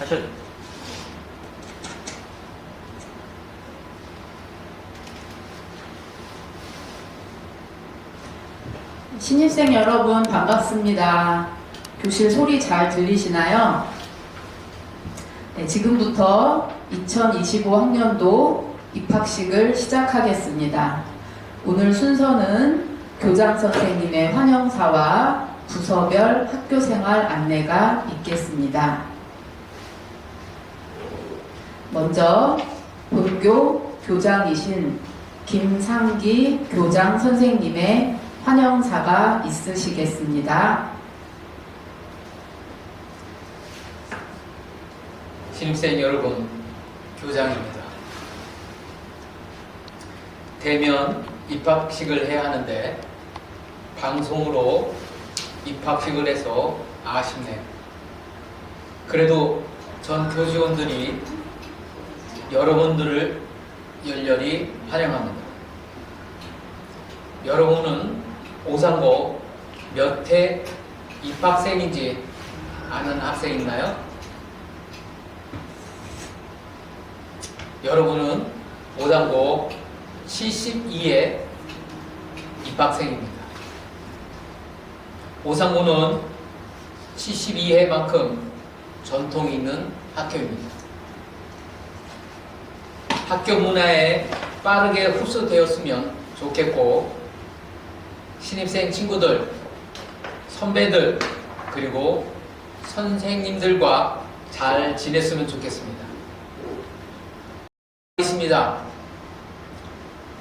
액션. 신입생 여러분 반갑습니다. 교실 소리 잘 들리시나요? 네, 지금부터 2025학년도 입학식을 시작하겠습니다. 오늘 순서는 교장 선생님의 환영사와 부서별 학교생활 안내가 있겠습니다. 먼저 본교 교장이신 김상기 교장 선생님의 환영사가 있으시겠습니다. 신입생 여러분, 교장입니다. 대면 입학식을 해야 하는데 방송으로 입학식을 해서 아쉽네요. 그래도 전 교직원들이 여러분들을 열렬히 환영합니다. 여러분은 오산고 몇 회 입학생인지 아는 학생 있나요? 여러분은 오산고 72회 입학생입니다. 오산고는 72회만큼 전통이 있는 학교입니다. 학교 문화에 빠르게 흡수되었으면 좋겠고, 신입생 친구들, 선배들, 그리고 선생님들과 잘 지냈으면 좋겠습니다.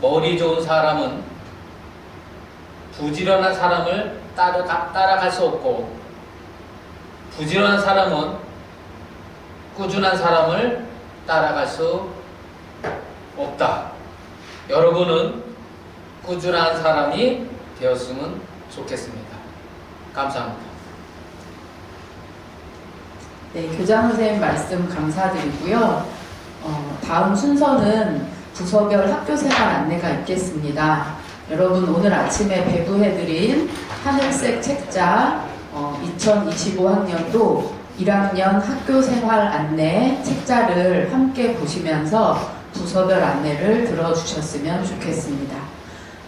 머리 좋은 사람은 부지런한 사람을 따라갈 수 없고, 부지런한 사람은 꾸준한 사람을 따라갈 수 없다. 여러분은 꾸준한 사람이 되었으면 좋겠습니다. 감사합니다. 네, 교장 선생님 말씀 감사드리고요. 다음 순서는 부서별 학교생활 안내가 있겠습니다. 여러분 오늘 아침에 배부해드린 하늘색 책자 2025학년도 1학년 학교생활 안내 책자를 함께 보시면서 부서별 안내를 들어주셨으면 좋겠습니다.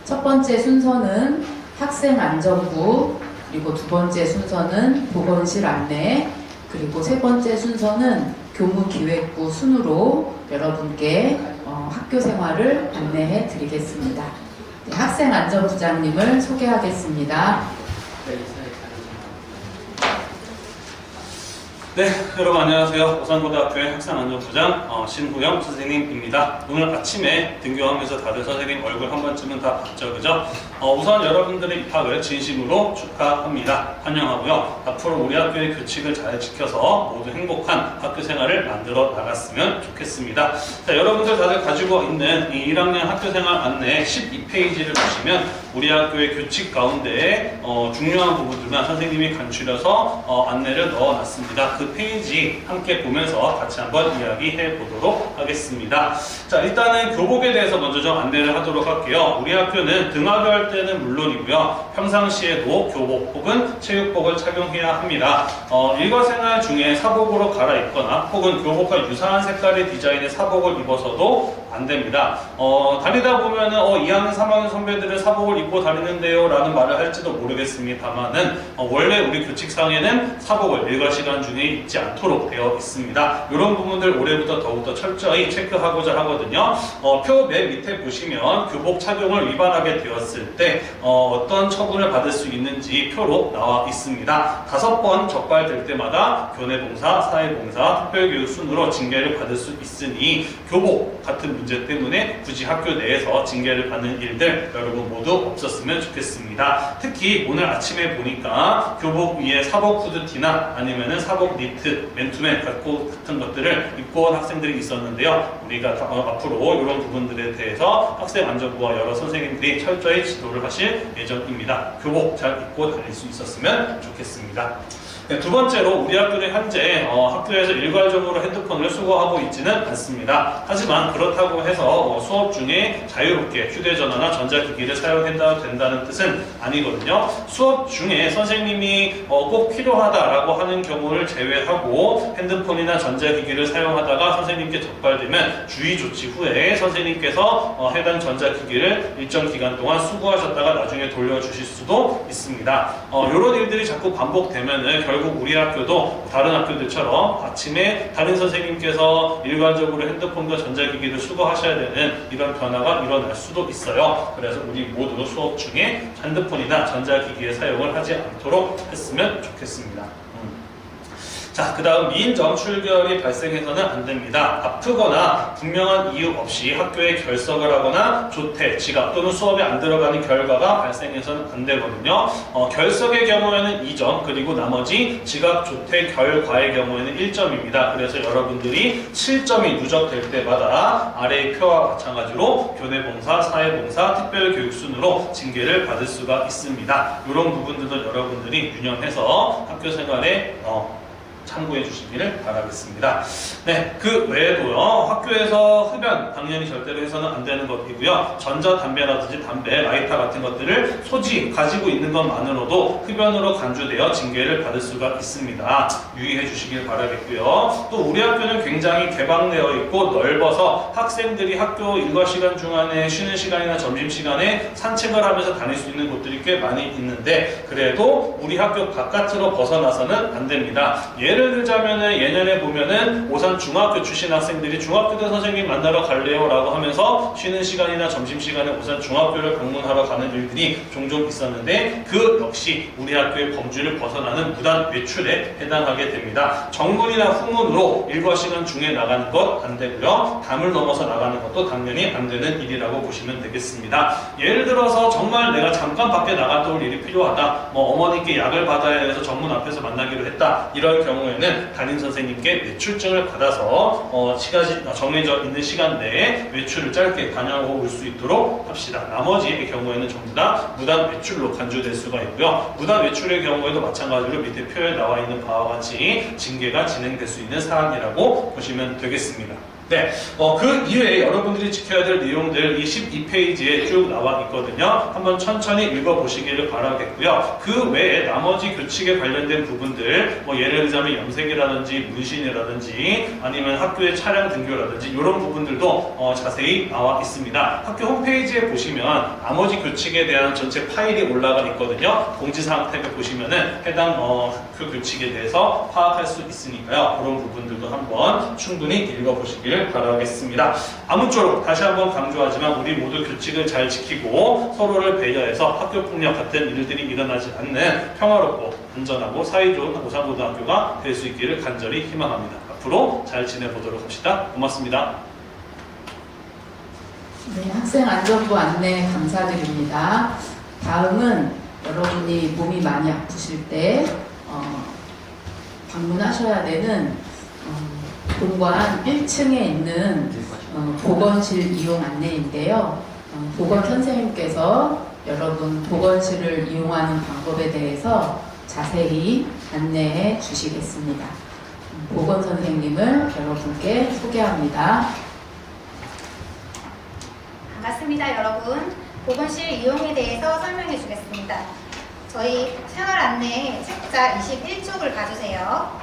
첫 번째 순서는 학생안전부, 그리고 두 번째 순서는 보건실 안내, 그리고 세 번째 순서는 교무기획부 순으로 여러분께 학교 생활을 안내해 드리겠습니다. 네, 학생안전부장님을 소개하겠습니다. 네, 여러분 안녕하세요. 오산고등학교의 학생안전부장 신후영 선생님입니다. 오늘 아침에 등교하면서 다들 선생님 얼굴 한 번쯤은 다 봤죠, 그죠? 우선 여러분들의 입학을 진심으로 축하합니다. 환영하고요. 앞으로 우리 학교의 규칙을 잘 지켜서 모두 행복한 학교 생활을 만들어 나갔으면 좋겠습니다. 자, 여러분들 다들 가지고 있는 이 1학년 학교 생활 안내 12페이지를 보시면 우리 학교의 규칙 가운데 중요한 부분들만 선생님이 간추려서 안내를 넣어놨습니다. 그 페이지 함께 보면서 같이 한번 이야기해 보도록 하겠습니다. 자, 일단은 교복에 대해서 먼저 좀 안내를 하도록 할게요. 우리 학교는 등하교할 때는 물론이고요, 평상시에도 교복 혹은 체육복을 착용해야 합니다. 일과생활 중에 사복으로 갈아입거나 혹은 교복과 유사한 색깔의 디자인의 사복을 입어서도 안 됩니다. 다니다 보면은 2학년, 3학년 선배들은 사복을 입고 다니는데요 라는 말을 할지도 모르겠습니다만은 원래 우리 교칙상에는 사복을 일과 시간 중에 입지 않도록 되어 있습니다. 이런 부분들 올해부터 더욱더 철저히 체크하고자 하거든요. 표 맨 밑에 보시면 교복 착용을 위반하게 되었을 때 어떤 처분을 받을 수 있는지 표로 나와 있습니다. 5번 적발될 때마다 교내봉사, 사회봉사, 특별교육 순으로 징계를 받을 수 있으니 교복 같은 문제 때문에 굳이 학교 내에서 징계를 받는 일들 여러분 모두 없었으면 좋겠습니다. 특히 오늘 아침에 보니까 교복 위에 사복 후드티나 아니면은 사복 니트, 맨투맨 같은 것들을 입고 온 학생들이 있었는데요. 우리가 앞으로 이런 부분들에 대해서 학생안전부와 여러 선생님들이 철저히 지도를 하실 예정입니다. 교복 잘 입고 다닐 수 있었으면 좋겠습니다. 네, 두 번째로 우리 학교는 현재 학교에서 일괄적으로 핸드폰을 수거하고 있지는 않습니다. 하지만 그렇다고 해서 수업 중에 자유롭게 휴대전화나 전자기기를 사용해도 된다는 뜻은 아니거든요. 수업 중에 선생님이 꼭 필요하다라고 하는 경우를 제외하고 핸드폰이나 전자기기를 사용하다가 선생님께 적발되면 주의 조치 후에 선생님께서 해당 전자기기를 일정 기간 동안 수거하셨다가 나중에 돌려주실 수도 있습니다. 이런 일들이 자꾸 반복되면은 결국 우리 학교도 다른 학교들처럼 아침에 다른 선생님께서 일괄적으로 핸드폰과 전자기기를 수거하셔야 되는 이런 변화가 일어날 수도 있어요. 그래서 우리 모두 수업 중에 핸드폰이나 전자기기의 사용을 하지 않도록 했으면 좋겠습니다. 자, 그 다음 미인정 출결이 발생해서는 안 됩니다. 아프거나 분명한 이유 없이 학교에 결석을 하거나 조퇴, 지각 또는 수업에 안 들어가는 결과가 발생해서는 안 되거든요. 결석의 경우에는 2점, 그리고 나머지 지각, 조퇴, 결과의 경우에는 1점입니다. 그래서 여러분들이 7점이 누적될 때마다 아래의 표와 마찬가지로 교내봉사, 사회봉사, 특별교육순으로 징계를 받을 수가 있습니다. 이런 부분들도 여러분들이 유념해서 학교 생활에 참고해 주시기를 바라겠습니다. 네, 그 외에도요, 학교에서 흡연 당연히 절대로 해서는 안 되는 것이고요. 전자담배라든지 담배, 라이터 같은 것들을 가지고 있는 것만으로도 흡연으로 간주되어 징계를 받을 수가 있습니다. 유의해 주시길 바라겠고요. 또 우리 학교는 굉장히 개방되어 있고 넓어서 학생들이 학교 일과 시간 중간에 쉬는 시간이나 점심시간에 산책을 하면서 다닐 수 있는 곳들이 꽤 많이 있는데 그래도 우리 학교 바깥으로 벗어나서는 안 됩니다. 예를 들자면은 예년에 보면은 오산 중학교 출신 학생들이 중학교대 선생님 만나러 갈래요 라고 하면서 쉬는 시간이나 점심시간에 오산 중학교를 방문하러 가는 일들이 종종 있었는데 그 역시 우리 학교의 범주를 벗어나는 무단 외출에 해당하게 됩니다. 정문이나 후문으로 일과 시간 중에 나가는 것 안 되고요. 담을 넘어서 나가는 것도 당연히 안 되는 일이라고 보시면 되겠습니다. 예를 들어서 정말 내가 잠깐 밖에 나갔다 올 일이 필요하다. 어머니께 약을 받아야 해서 정문 앞에서 만나기로 했다. 이럴 경우에는 담임 선생님께 외출증을 받아서 정해져 있는 시간 내에 외출을 짧게 다녀올 수 있도록 합시다. 나머지의 경우에는 전부 다 무단 외출로 간주될 수가 있고요. 무단 외출의 경우에도 마찬가지로 밑에 표에 나와 있는 바와 같이 징계가 진행될 수 있는 사안이라고 보시면 되겠습니다. 네, 그 이외에 여러분들이 지켜야 될 내용들 이 12페이지에 쭉 나와 있거든요. 한번 천천히 읽어보시기를 바라겠고요. 그 외에 나머지 교칙에 관련된 부분들, 예를 들자면 염색이라든지 문신이라든지 아니면 학교의 차량 등교라든지 이런 부분들도 자세히 나와 있습니다. 학교 홈페이지에 보시면 나머지 교칙에 대한 전체 파일이 올라가 있거든요. 공지사항 탭에 보시면은 해당 그 교칙에 대해서 파악할 수 있으니까요. 그런 부분들도 한번 충분히 읽어보시기를 바라겠습니다. 아무쪼록 다시 한번 강조하지만 우리 모두 규칙을 잘 지키고 서로를 배려해서 학교 폭력 같은 일들이 일어나지 않는 평화롭고 안전하고 사이좋은 오산고등학교가 될 수 있기를 간절히 희망합니다. 앞으로 잘 지내보도록 합시다. 고맙습니다. 네, 학생안전부 안내 감사드립니다. 다음은 여러분이 몸이 많이 아프실 때 방문하셔야 되는 본관 1층에 있는 보건실 이용 안내인데요. 보건 선생님께서 여러분 보건실을 이용하는 방법에 대해서 자세히 안내해 주시겠습니다. 보건 선생님을 여러분께 소개합니다. 반갑습니다, 여러분. 보건실 이용에 대해서 설명해 주겠습니다. 저희 생활 안내 책자 21쪽을 봐주세요.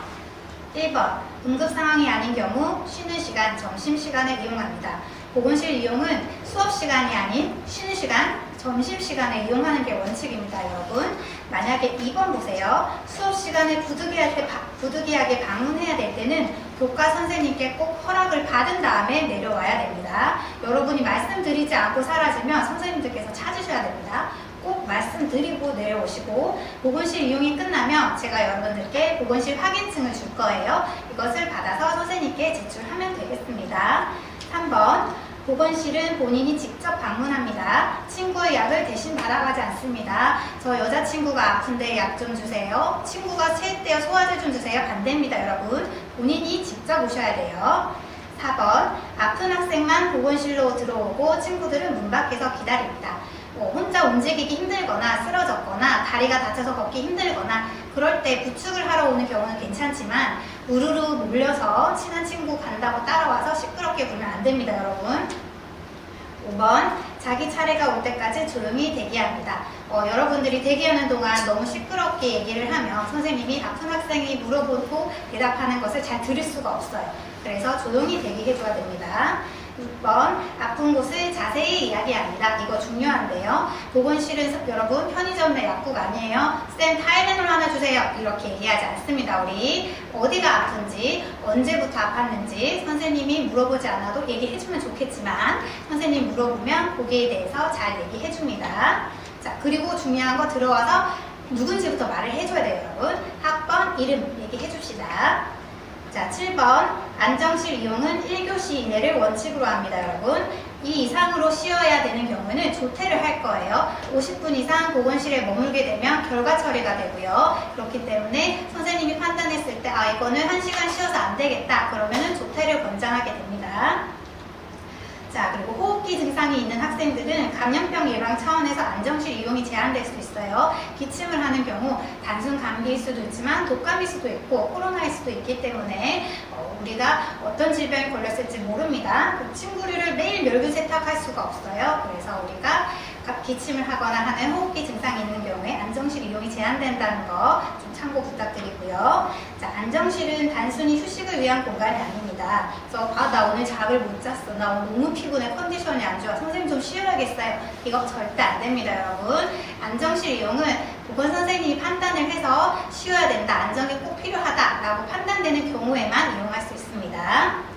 1번, 응급 상황이 아닌 경우 쉬는 시간, 점심시간에 이용합니다. 보건실 이용은 수업 시간이 아닌 쉬는 시간, 점심시간에 이용하는 게 원칙입니다, 여러분. 만약에 2번 보세요. 수업 시간에 부득이하게 방문해야 될 때는 교과 선생님께 꼭 허락을 받은 다음에 내려와야 됩니다. 여러분이 말씀드리지 않고 사라지면 선생님들께서 찾으셔야 됩니다. 꼭 말씀드리고 내려오시고 보건실 이용이 끝나면 제가 여러분들께 보건실 확인증을 줄 거예요. 이것을 받아서 선생님께 제출하면 되겠습니다. 3번, 보건실은 본인이 직접 방문합니다. 친구의 약을 대신 받아가지 않습니다. 저 여자친구가 아픈데 약 좀 주세요. 친구가 체했대요. 소화제 좀 주세요. 반대입니다, 여러분. 본인이 직접 오셔야 돼요. 4번, 아픈 학생만 보건실로 들어오고 친구들은 문 밖에서 기다립니다. 혼자 움직이기 힘들거나 쓰러졌거나 다리가 다쳐서 걷기 힘들거나 그럴 때 부축을 하러 오는 경우는 괜찮지만 우르르 몰려서 친한 친구 간다고 따라와서 시끄럽게 굴면 안 됩니다, 여러분. 5번, 자기 차례가 올 때까지 조용히 대기합니다. 여러분들이 대기하는 동안 너무 시끄럽게 얘기를 하면 선생님이 아픈 학생이 물어보고 대답하는 것을 잘 들을 수가 없어요. 그래서 조용히 대기해줘야 됩니다. 6번, 아픈 곳을 자세히 이야기합니다. 이거 중요한데요. 보건실은 여러분 편의점 내 약국 아니에요. 쌤 타이레놀 하나 주세요. 이렇게 얘기하지 않습니다. 우리 어디가 아픈지 언제부터 아팠는지 선생님이 물어보지 않아도 얘기해주면 좋겠지만 선생님 물어보면 거기에 대해서 잘 얘기해줍니다. 자, 그리고 중요한 거 들어와서 누군지부터 말을 해줘야 돼요, 여러분. 학번, 이름 얘기해줍시다. 자, 7번, 안정실 이용은 1교시 이내를 원칙으로 합니다, 여러분. 이 이상으로 쉬어야 되는 경우는 조퇴를 할 거예요. 50분 이상 보건실에 머물게 되면 결과 처리가 되고요. 그렇기 때문에 선생님이 판단했을 때 이거는 1시간 쉬어서 안 되겠다. 그러면은 조퇴를 권장하게 됩니다. 자, 그리고 호흡기 증상이 있는 학생들은 감염병 예방 차원에서 안정실 이용이 제한될 수 있어요. 기침을 하는 경우 단순 감기일 수도 있지만 독감일 수도 있고 코로나일 수도 있기 때문에 우리가 어떤 질병에 걸렸을지 모릅니다. 그 침구류를 매일 멸균 세탁할 수가 없어요. 그래서 우리가 기침을 하거나 하는 호흡기 증상이 있는 경우에 안정실 이용이 제한된다는 거 좀 참고 부탁드리고요. 자, 안정실은 단순히 휴식을 위한 공간이 아닙니다. 그래서 나 오늘 잠을 못 잤어. 나 오늘 너무 피곤해. 컨디션이 안 좋아. 선생님 좀 쉬어야겠어요. 이거 절대 안 됩니다, 여러분. 안정실 이용은 보건 선생님이 판단을 해서 쉬어야 된다. 안정이 꼭 필요하다라고 판단되는 경우에만 이용할 수 있습니다.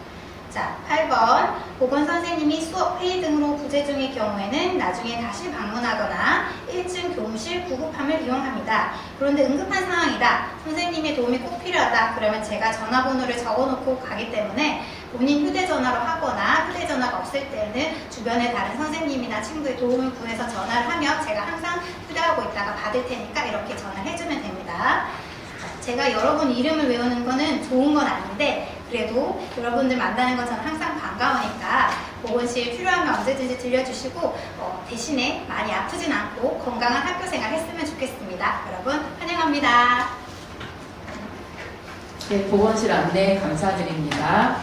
자, 8번, 보건 선생님이 수업, 회의 등으로 부재 중일 경우에는 나중에 다시 방문하거나 1층 교무실 구급함을 이용합니다. 그런데 응급한 상황이다. 선생님의 도움이 꼭 필요하다. 그러면 제가 전화번호를 적어놓고 가기 때문에 본인 휴대전화로 하거나 휴대전화가 없을 때는 주변의 다른 선생님이나 친구의 도움을 구해서 전화를 하면 제가 항상 휴대하고 있다가 받을 테니까 이렇게 전화를 해주면 됩니다. 제가 여러분 이름을 외우는 거는 좋은 건 아닌데 그래도 여러분들 만나는 건 저는 항상 반가우니까 보건실 필요하면 언제든지 들려주시고 대신에 많이 아프진 않고 건강한 학교생활 했으면 좋겠습니다. 여러분 환영합니다. 네, 보건실 안내 감사드립니다.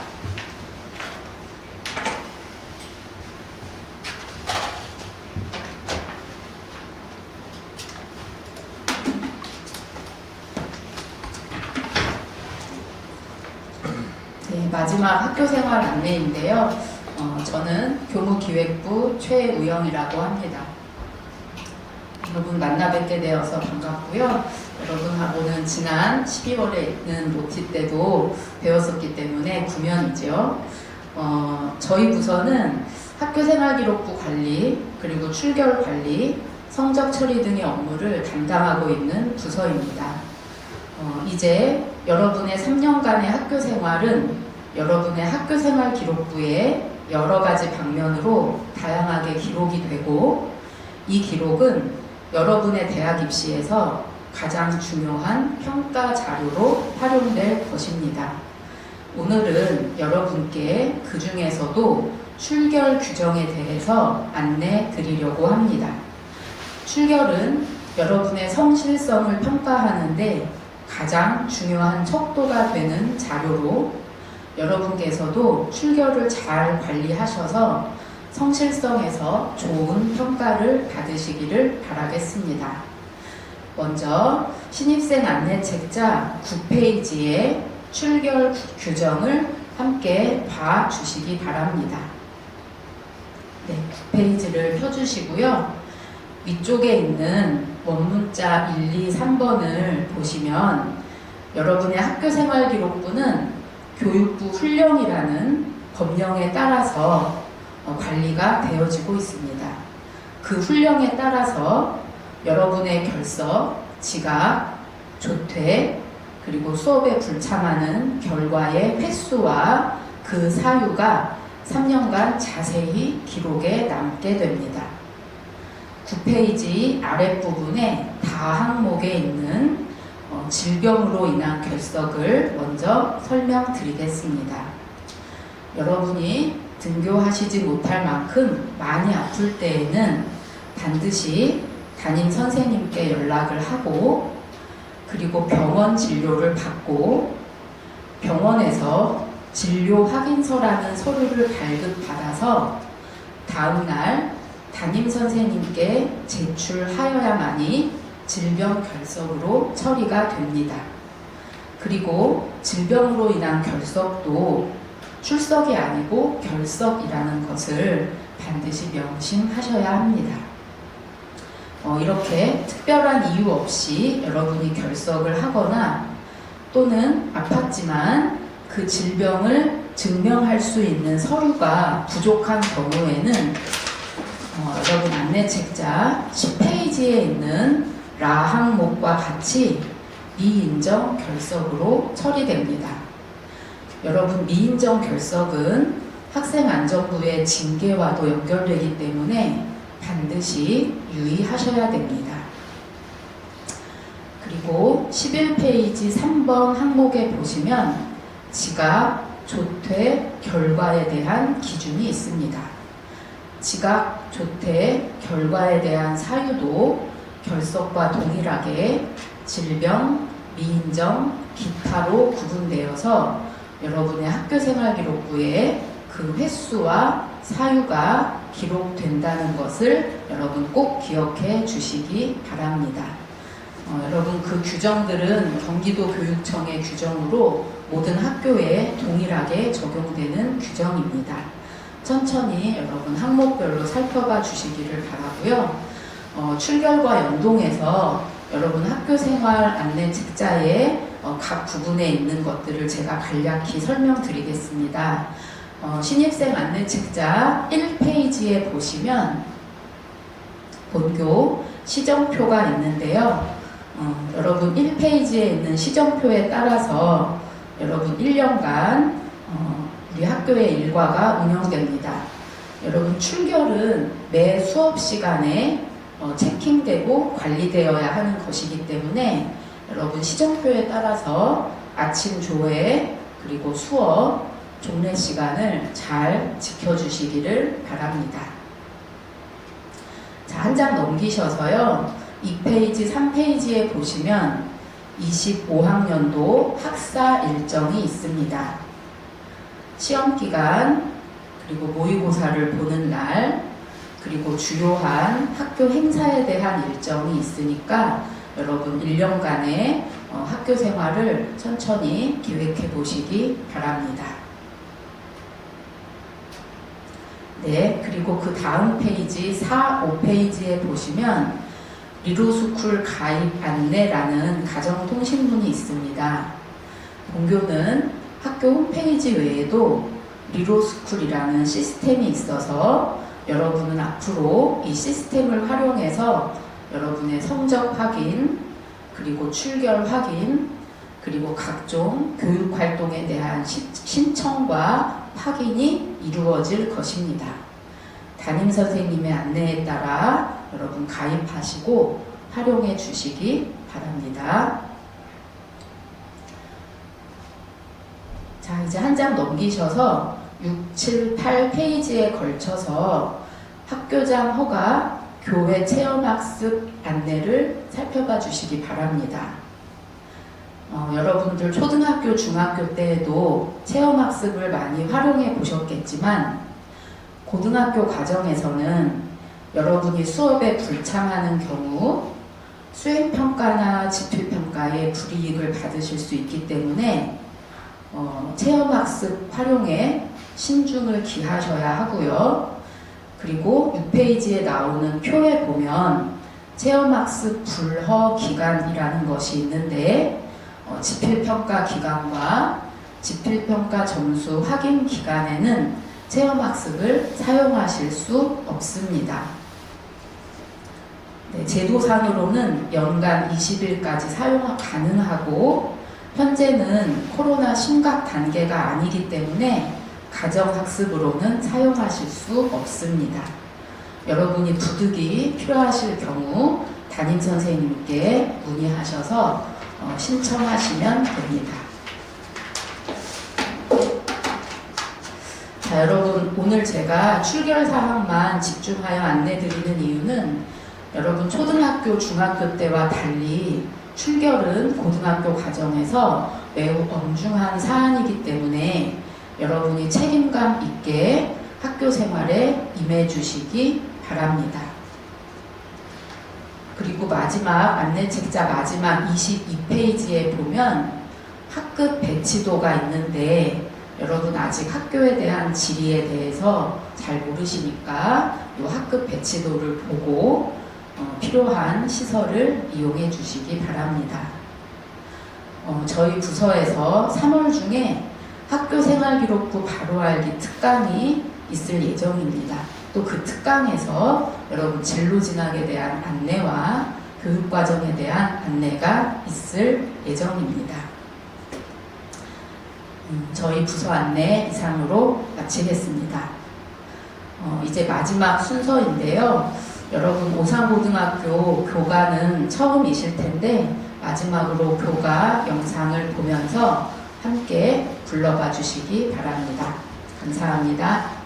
네, 마지막 학교생활 안내인데요. 저는 교무기획부 최우영이라고 합니다. 여러분 만나 뵙게 되어서 반갑고요. 여러분하고는 지난 12월에 있는 모티 때도 배웠었기 때문에 구면이죠. 저희 부서는 학교생활기록부 관리, 그리고 출결 관리, 성적 처리 등의 업무를 담당하고 있는 부서입니다. 이제 여러분의 3년간의 학교생활은 여러분의 학교생활기록부에 여러 가지 방면으로 다양하게 기록이 되고 이 기록은 여러분의 대학 입시에서 가장 중요한 평가 자료로 활용될 것입니다. 오늘은 여러분께 그 중에서도 출결 규정에 대해서 안내 드리려고 합니다. 출결은 여러분의 성실성을 평가하는데 가장 중요한 척도가 되는 자료로 여러분께서도 출결을 잘 관리하셔서 성실성에서 좋은 평가를 받으시기를 바라겠습니다. 먼저 신입생 안내책자 9페이지의 출결 규정을 함께 봐주시기 바랍니다. 네, 9페이지를 펴주시고요. 위쪽에 있는 원문자 1, 2, 3번을 보시면 여러분의 학교생활기록부는 교육부 훈령이라는 법령에 따라서 관리가 되어지고 있습니다. 그 훈령에 따라서 여러분의 결석, 지각, 조퇴, 그리고 수업에 불참하는 결과의 횟수와 그 사유가 3년간 자세히 기록에 남게 됩니다. 9페이지 아랫부분에 다 항목에 있는 질병으로 인한 결석을 먼저 설명드리겠습니다. 여러분이 등교하시지 못할 만큼 많이 아플 때에는 반드시 담임 선생님께 연락을 하고 그리고 병원 진료를 받고 병원에서 진료 확인서라는 서류를 발급받아서 다음날 담임 선생님께 제출하여야만이 질병 결석으로 처리가 됩니다. 그리고 질병으로 인한 결석도 출석이 아니고 결석이라는 것을 반드시 명심하셔야 합니다. 이렇게 특별한 이유 없이 여러분이 결석을 하거나 또는 아팠지만 그 질병을 증명할 수 있는 서류가 부족한 경우에는 여러분 안내책자 10페이지에 있는 라 항목과 같이 미인정 결석으로 처리됩니다. 여러분 미인정 결석은 학생안전부의 징계와도 연결되기 때문에 반드시 유의하셔야 됩니다. 그리고 11페이지 3번 항목에 보시면 지각, 조퇴, 결과에 대한 기준이 있습니다. 지각, 조퇴, 결과에 대한 사유도 결석과 동일하게 질병, 미인정, 기타로 구분되어서 여러분의 학교생활기록부에 그 횟수와 사유가 기록된다는 것을 여러분 꼭 기억해 주시기 바랍니다. 여러분 그 규정들은 경기도 교육청의 규정으로 모든 학교에 동일하게 적용되는 규정입니다. 천천히 여러분 항목별로 살펴봐 주시기를 바라고요. 출결과 연동해서 여러분 학교생활 안내 책자의 각 부분에 있는 것들을 제가 간략히 설명드리겠습니다. 신입생 안내 책자 1페이지에 보시면 본교 시정표가 있는데요. 여러분 1페이지에 있는 시정표에 따라서 여러분 1년간 우리 학교의 일과가 운영됩니다. 여러분 출결은 매 수업 시간에 체킹되고 관리되어야 하는 것이기 때문에 여러분 시정표에 따라서 아침 조회 그리고 수업 종례 시간을 잘 지켜주시기를 바랍니다. 자, 한 장 넘기셔서요. 2페이지, 3페이지에 보시면 25학년도 학사 일정이 있습니다. 시험기간, 그리고 모의고사를 보는 날, 그리고 주요한 학교 행사에 대한 일정이 있으니까 여러분 1년간의 학교 생활을 천천히 계획해 보시기 바랍니다. 네, 그리고 그 다음 페이지 4, 5페이지에 보시면 리로스쿨 가입 안내라는 가정통신문이 있습니다. 본교는 학교 홈페이지 외에도 리로스쿨이라는 시스템이 있어서 여러분은 앞으로 이 시스템을 활용해서 여러분의 성적 확인, 그리고 출결 확인, 그리고 각종 교육활동에 대한 신청과 확인이 이루어질 것입니다. 담임선생님의 안내에 따라 여러분 가입하시고 활용해 주시기 바랍니다. 자, 이제 한 장 넘기셔서 6, 7, 8페이지에 걸쳐서 학교장 허가, 교회 체험학습 안내를 살펴봐 주시기 바랍니다. 여러분들 초등학교, 중학교 때에도 체험학습을 많이 활용해 보셨겠지만 고등학교 과정에서는 여러분이 수업에 불참하는 경우 수행평가나 지필평가에 불이익을 받으실 수 있기 때문에 체험학습 활용에 신중을 기하셔야 하고요. 그리고 6페이지에 나오는 표에 보면 체험학습 불허 기간이라는 것이 있는데 지필평가 기간과 지필평가 점수 확인 기간에는 체험학습을 사용하실 수 없습니다. 네, 제도상으로는 연간 20일까지 사용 가능하고 현재는 코로나 심각 단계가 아니기 때문에 가정학습으로는 사용하실 수 없습니다. 여러분이 부득이 필요하실 경우 담임선생님께 문의하셔서 신청하시면 됩니다. 자, 여러분, 오늘 제가 출결 사항만 집중하여 안내드리는 이유는 여러분 초등학교, 중학교 때와 달리 출결은 고등학교 과정에서 매우 엄중한 사안이기 때문에 여러분이 책임감 있게 학교 생활에 임해 주시기 바랍니다. 그리고 마지막 안내책자 마지막 22페이지에 보면 학급 배치도가 있는데 여러분 아직 학교에 대한 지리에 대해서 잘 모르시니까 이 학급 배치도를 보고 필요한 시설을 이용해 주시기 바랍니다. 저희 부서에서 3월 중에 학교생활기록부 바로알기 특강이 있을 예정입니다. 또 그 특강에서 여러분 진로 진학에 대한 안내와 교육과정에 대한 안내가 있을 예정입니다. 저희 부서 안내 이상으로 마치겠습니다. 이제 마지막 순서인데요. 여러분 오산고등학교 교가는 처음이실 텐데 마지막으로 교가 영상을 보면서 함께 불러봐 주시기 바랍니다. 감사합니다.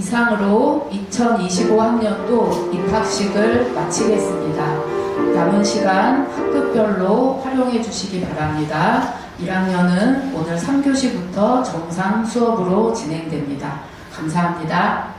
이상으로 2025학년도 입학식을 마치겠습니다. 남은 시간 학급별로 활용해 주시기 바랍니다. 1학년은 오늘 3교시부터 정상 수업으로 진행됩니다. 감사합니다.